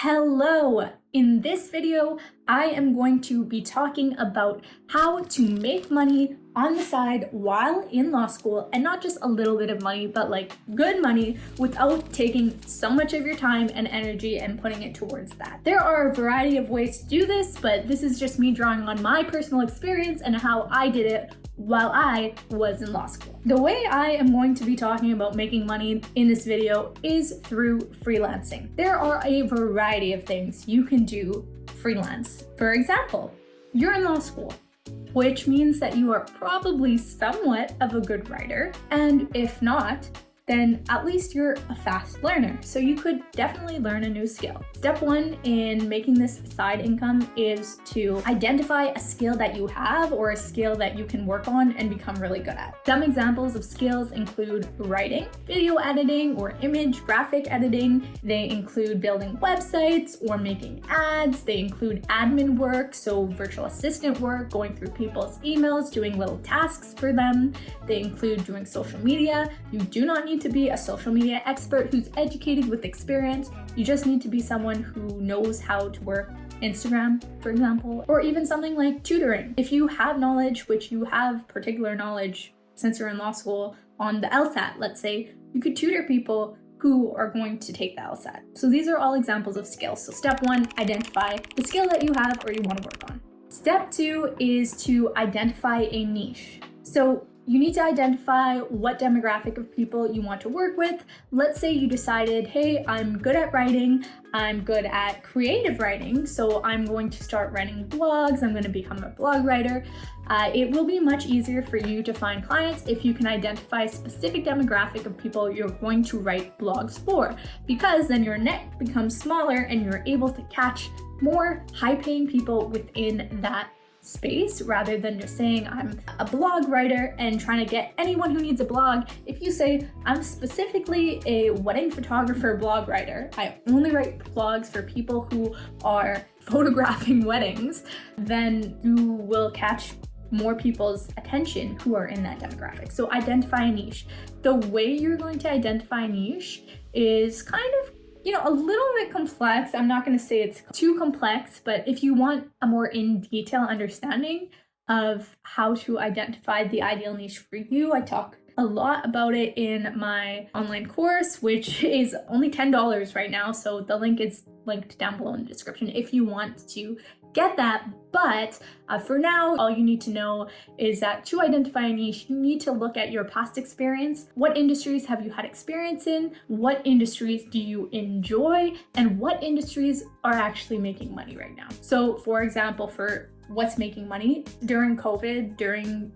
Hello! In this video, I am going to be talking about how to make money on the side while in law school, and not just a little bit of money, but like good money without taking so much of your time and energy and putting it towards that. There are a variety of ways to do this, but this is just me drawing on my personal experience and how I did it while I was in law school. The way I am going to be talking about making money in this video is through freelancing. There are a variety of things you can do freelance. For example, you're in law school, which means that you are probably somewhat of a good writer, and if not, then at least you're a fast learner, so you could definitely learn a new skill. Step one in making this side income is to identify a skill that you have or a skill that you can work on and become really good at. Some examples of skills include writing, video editing or image graphic editing. They include building websites or making ads. They include admin work, so virtual assistant work, going through people's emails, doing little tasks for them. They include doing social media. You do not need to be a social media expert who's educated with experience. You just need to be someone who knows how to work Instagram, for example, or even something like tutoring. If you have knowledge, which you have particular knowledge since you're in law school on the LSAT, let's say, you could tutor people who are going to take the LSAT. So these are all examples of skills. So step one, identify the skill that you have or you want to work on. Step two is to identify a niche. So you need to identify what demographic of people you want to work with. Let's say you decided, hey, I'm good at writing, I'm good at creative writing, so I'm going to start writing blogs, I'm going to become a blog writer. It will be much easier for you to find clients if you can identify a specific demographic of people you're going to write blogs for, because then your net becomes smaller and you're able to catch more high-paying people within that space rather than just saying I'm a blog writer and trying to get anyone who needs a blog. If you say I'm specifically a wedding photographer blog writer, I only write blogs for people who are photographing weddings, then you will catch more people's attention who are in that demographic. So identify a niche. The way you're going to identify a niche is kind of a little bit complex. I'm not going to say it's too complex, but if you want a more in-detail understanding of how to identify the ideal niche for you, I talk a lot about it in my online course, which is only $10 right now. So the link is linked down below in the description if you want to get that. But for now, all you need to know is that to identify a niche, you need to look at your past experience. What industries have you had experience in? What industries do you enjoy? And what industries are actually making money right now? So for example, for what's making money during COVID, during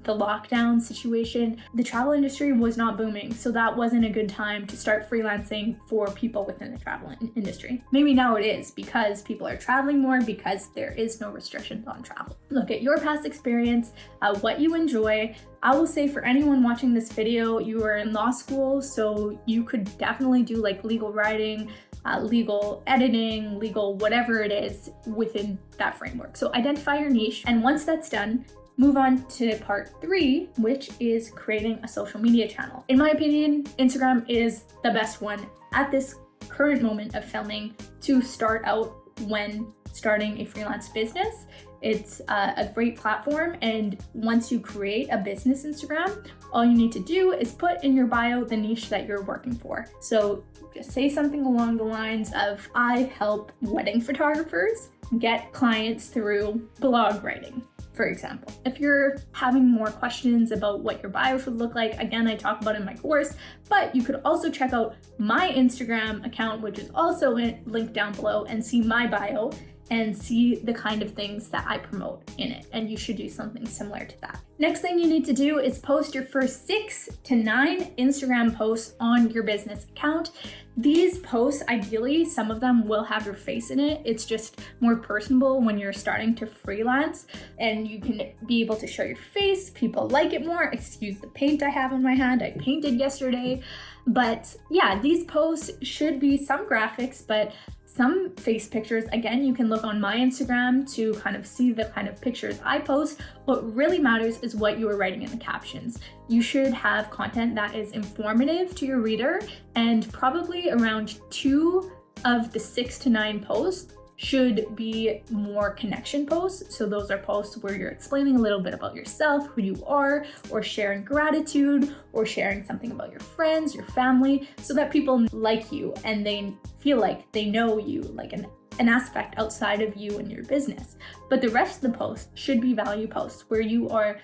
the lockdown situation, the travel industry was not booming, so that wasn't a good time to start freelancing for people within the travel industry. Maybe now it is, because people are traveling more, because there is no restrictions on travel. Look at your past experience, what you enjoy. I will say for anyone watching this video, you are in law school, so you could definitely do like legal writing, legal editing, legal whatever it is within that framework. So identify your niche, and once that's done, move on to part 3, which is creating a social media channel. In my opinion, Instagram is the best one at this current moment of filming to start out when starting a freelance business. It's a great platform, and once you create a business Instagram, all you need to do is put in your bio the niche that you're working for. So just say something along the lines of, I help wedding photographers get clients through blog writing, for example. If you're having more questions about what your bio should look like, again, I talk about it in my course, but you could also check out my Instagram account, which is also linked down below, and see my bio and see the kind of things that I promote in it. And you should do something similar to that. Next thing you need to do is post your first 6 to 9 Instagram posts on your business account. These posts, ideally, some of them will have your face in it. It's just more personable when you're starting to freelance, and you can be able to show your face. People like it more. Excuse the paint I have on my hand. I painted yesterday. But yeah, these posts should be some graphics, but some face pictures. Again, you can look on my Instagram to kind of see the kind of pictures I post. What really matters is what you are writing in the captions. You should have content that is informative to your reader and probably around 2 of the 6 to 9 posts should be more connection posts. So those are posts where you're explaining a little bit about yourself, who you are, or sharing gratitude, or sharing something about your friends, your family, so that people like you and they feel like they know you, like an aspect outside of you and your business. But the rest of the post should be value posts where you are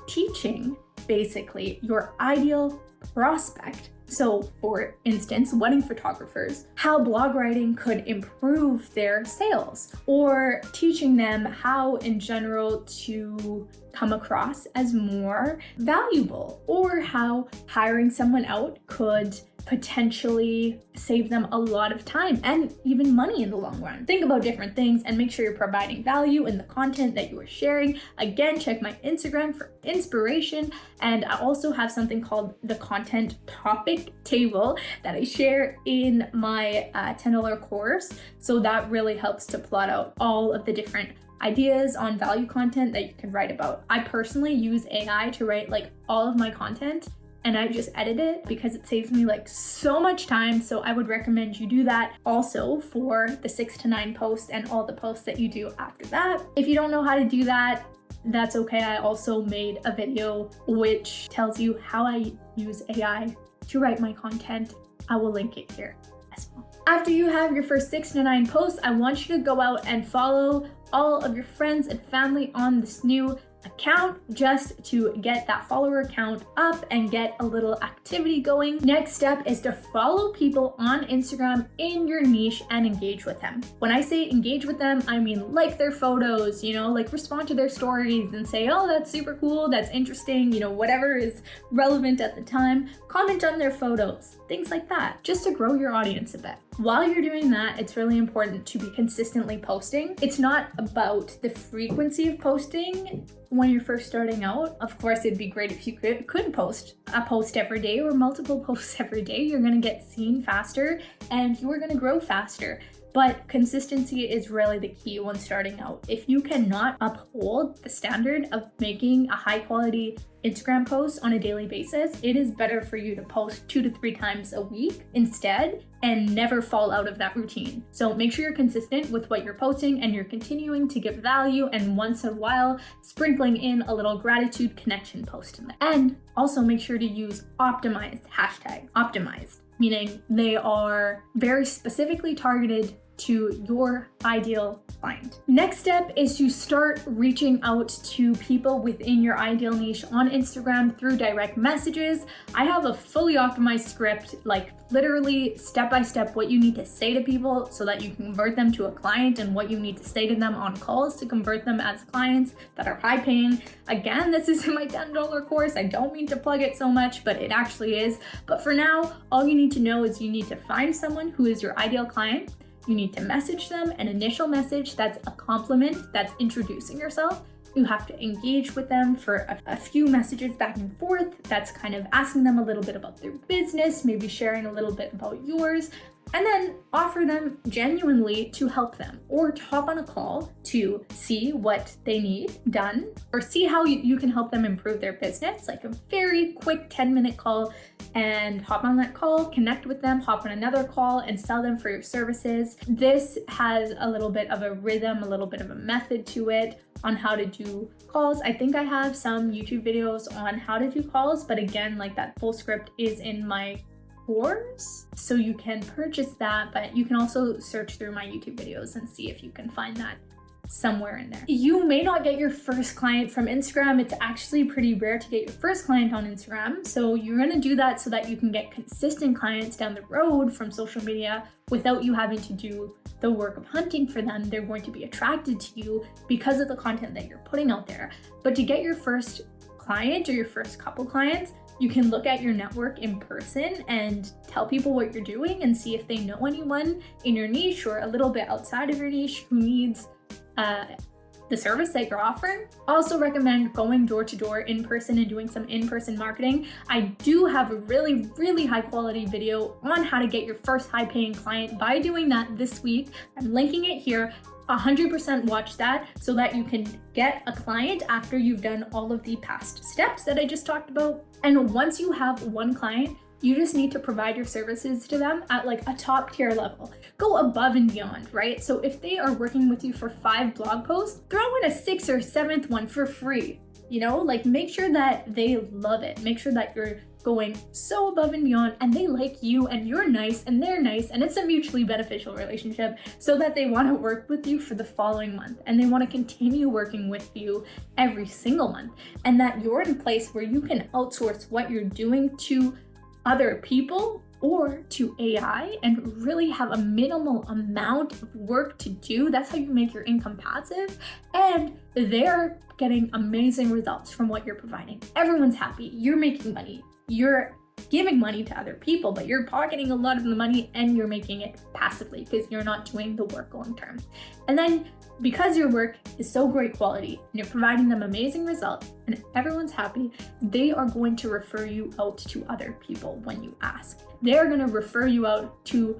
teaching basically your ideal prospect. So for instance, wedding photographers, how blog writing could improve their sales, or teaching them how in general to come across as more valuable, or how hiring someone out could potentially save them a lot of time and even money in the long run. Think about different things and make sure you're providing value in the content that you are sharing. Again, check my Instagram for inspiration. And I also have something called the content topic table that I share in my $10 course. So that really helps to plot out all of the different ideas on value content that you can write about. I personally use AI to write like all of my content, and I just edit it because it saves me like so much time. So I would recommend you do that also for the 6 to 9 posts and all the posts that you do after that. If you don't know how to do that, that's okay. I also made a video which tells you how I use AI to write my content. I will link it here as well. After you have your first 6 to 9 posts, I want you to go out and follow all of your friends and family on this new account just to get that follower count up and get a little activity going. Next step is to follow people on Instagram in your niche and engage with them. When I say engage with them, I mean like their photos, like respond to their stories and say, oh, that's super cool, that's interesting, whatever is relevant at the time. Comment on their photos, things like that, just to grow your audience a bit. While you're doing that, it's really important to be consistently posting. It's not about the frequency of posting when you're first starting out. Of course, it'd be great if you could post a post every day or multiple posts every day. You're gonna get seen faster and you are gonna grow faster. But consistency is really the key when starting out. If you cannot uphold the standard of making a high quality Instagram post on a daily basis, it is better for you to post 2 to 3 times a week instead and never fall out of that routine. So make sure you're consistent with what you're posting and you're continuing to give value, and once in a while sprinkling in a little gratitude connection post in there. And also make sure to use optimized, hashtag optimized, meaning they are very specifically targeted to your ideal client. Next step is to start reaching out to people within your ideal niche on Instagram through direct messages. I have a fully optimized script, like literally step by step what you need to say to people so that you can convert them to a client, and what you need to say to them on calls to convert them as clients that are high paying. Again, this is in my $10 course. I don't mean to plug it so much, but it actually is. But for now, all you need to know is you need to find someone who is your ideal client. You need to message them an initial message that's a compliment, that's introducing yourself. You have to engage with them for a few messages back and forth. That's kind of asking them a little bit about their business, maybe sharing a little bit about yours, and then offer them genuinely to help them, or hop on a call to see what they need done, or see how you can help them improve their business, like a very quick 10-minute call, and hop on that call, connect with them, hop on another call, and sell them for your services. This has a little bit of a rhythm, a little bit of a method to it on how to do calls. I think I have some YouTube videos on how to do calls, but again, like that full script is in my course, so you can purchase that, but you can also search through my YouTube videos and see if you can find that somewhere in there. You may not get your first client from Instagram. It's actually pretty rare to get your first client on Instagram. So you're gonna do that so that you can get consistent clients down the road from social media without you having to do the work of hunting for them. They're going to be attracted to you because of the content that you're putting out there. But to get your first client or your first couple clients, you can look at your network in person and tell people what you're doing and see if they know anyone in your niche or a little bit outside of your niche who needs the service that you're offering. I also recommend going door to door in person and doing some in-person marketing. I do have a really, really high quality video on how to get your first high paying client by doing that this week. I'm linking it here. 100% watch that so that you can get a client after you've done all of the past steps that I just talked about. And once you have one client, You just need to provide your services to them at like a top tier level. Go above and beyond, right? So if they are working with you for 5 blog posts, throw in a 6th or 7th one for free. You know, like make sure that they love it. Make sure that you're going so above and beyond and they like you and you're nice and they're nice and it's a mutually beneficial relationship, so that they want to work with you for the following month and they want to continue working with you every single month, and that you're in a place where you can outsource what you're doing to other people or to AI and really have a minimal amount of work to do. That's how you make your income passive, and they're getting amazing results from what you're providing. Everyone's happy, you're making money, you're giving money to other people, but you're pocketing a lot of the money and you're making it passively because you're not doing the work long term. And then because your work is so great quality and you're providing them amazing results and everyone's happy, they are going to refer you out to other people when you ask. They're going to refer you out to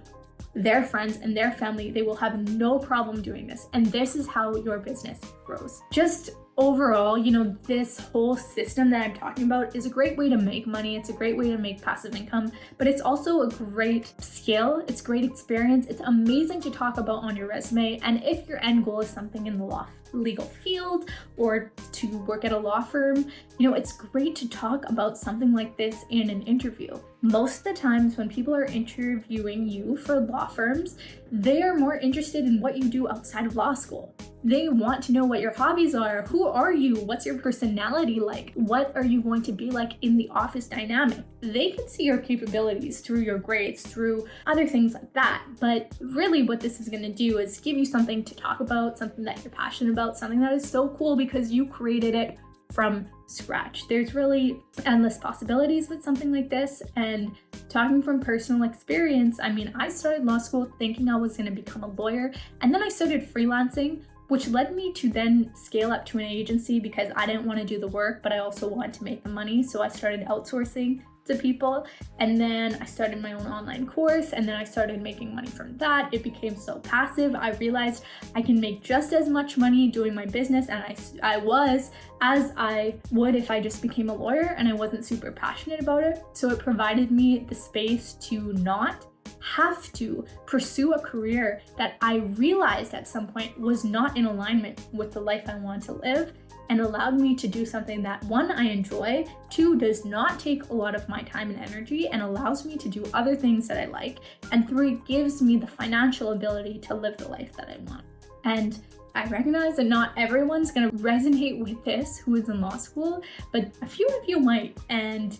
their friends and their family. They will have no problem doing this. And this is how your business grows. Just overall, you know, this whole system that I'm talking about is a great way to make money. It's a great way to make passive income, but it's also a great skill. It's great experience. It's amazing to talk about on your resume. And if your end goal is something in the legal field or to work at a law firm, you know, it's great to talk about something like this in an interview. Most of the times when people are interviewing you for law firms, they are more interested in what you do outside of law school. They want to know what your hobbies are. Who are you? What's your personality like? What are you going to be like in the office dynamic? They can see your capabilities through your grades, through other things like that. But really what this is going to do is give you something to talk about, something that you're passionate about, something that is so cool because you created it from scratch. There's really endless possibilities with something like this. And talking from personal experience, I mean, I started law school thinking I was going to become a lawyer, and then I started freelancing, which led me to then scale up to an agency because I didn't want to do the work, but I also wanted to make the money. So I started outsourcing to people, and then I started my own online course, and then I started making money from that. It became so passive. I realized I can make just as much money doing my business and as I would if I just became a lawyer and I wasn't super passionate about it. So it provided me the space to not have to pursue a career that I realized at some point was not in alignment with the life I want to live, and allowed me to do something that, 1, I enjoy, 2, does not take a lot of my time and energy and allows me to do other things that I like, and 3, gives me the financial ability to live the life that I want. And I recognize that not everyone's gonna resonate with this who is in law school, but a few of you might, and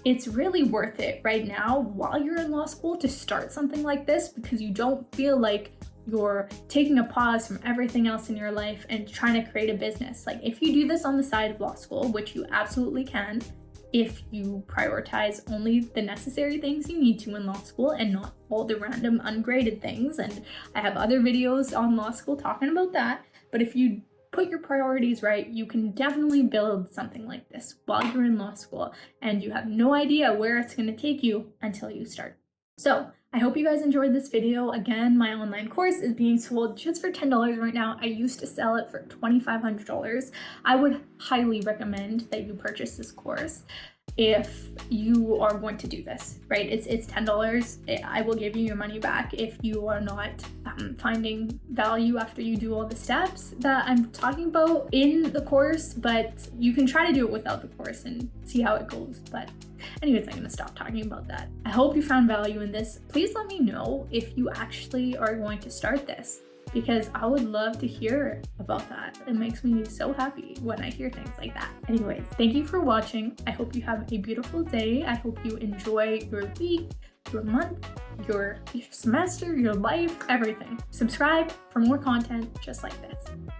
it's really worth it right now while you're in law school to start something like this, because you don't feel like you're taking a pause from everything else in your life and trying to create a business. Like if you do this on the side of law school, which you absolutely can, if you prioritize only the necessary things you need to in law school and not all the random ungraded things. And I have other videos on law school talking about that. But if you put your priorities right, you can definitely build something like this while you're in law school, and you have no idea where it's going to take you until you start. So I hope you guys enjoyed this video. Again, my online course is being sold just for $10 right now. I used to sell it for $2,500. I would highly recommend that you purchase this course if you are going to do this, right? It's $10. I will give you your money back if you are not finding value after you do all the steps that I'm talking about in the course, but you can try to do it without the course and see how it goes. But anyways, I'm gonna stop talking about that. I hope you found value in this. Please let me know if you actually are going to start this, because I would love to hear about that. It makes me so happy when I hear things like that. Anyways, thank you for watching. I hope you have a beautiful day. I hope you enjoy your week, your month, your semester, your life, everything. Subscribe for more content just like this.